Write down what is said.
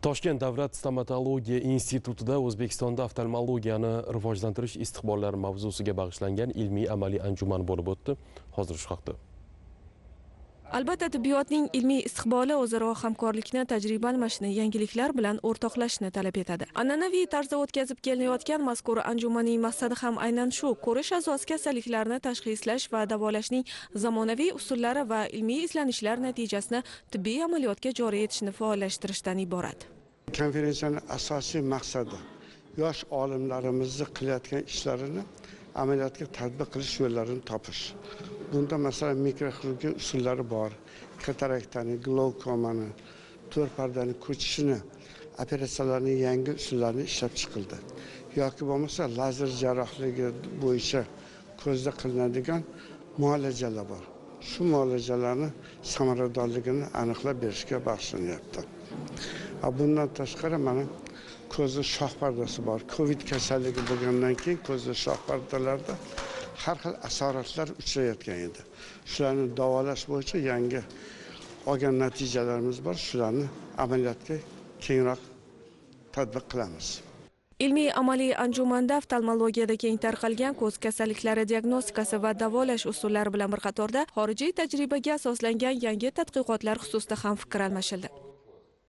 Toshkent davlat stomatologiya institutida O'zbekistonda oftalmologiyani rivojlantirish istiqbollari mavzusiga bag'ishlangan ilmiy amaliy anjuman bo'lib o'tdi. Hozir shu haqda. Albatta, tibbiyotning ilmiy istiqboli o'zaro hamkorlikni, tajriba almashishni, yangiliklar bilan o'rtoqlashishni talab etadi. An'anaviy tarzda o'tkazib kelinayotgan mazkur anjumanning maqsadi ham aynan shu: ko'rish asosi kasalliklarni tashxislash va davolashning zamonaviy usullari va ilmiy izlanishlar natijasini tibbiy amaliyotga joriy etishni faollashtirishdan iborat. Konferensiyaning asosiy maqsadi yosh olimlarimizni qilayotgan ishlarini amaliyotga tatbiq qilish yo'llarini topish. Bunda masalan mikroxirurgiya usullari bor. Kataraktani, glaukomani, to'r pardani ko'chishini, operatsiyalarning yangi usullarini ishlab chiqildi. Yoki bo'lmasa lazer jarrohligi bo'yicha ko'zda qilinadigan muolajalar bor. Shu muolajalarni samaradorligini aniqlab berishga bag'ishlanyapti. Bundan tashqari mana ko'zda shoh pardasi bor. Covid kasalligi bo'lgandan keyin ko'zda shoh pardalarda har xil asoratlar uchrayotgan edi. Shularni davolash bo'yicha yangi olgan natijalarimiz bor. Shularni amaliyotga kengroq tatbiq qilamiz. Ilmiy amaliy anjumanda oftalmologiyada keng tarqalgan ko'z kasalliklari diagnostikasi va davolash usullari bilan bir qatorda xorijiy tajribaga asoslangan yangi tadqiqotlar xususida ham fikr almashildi.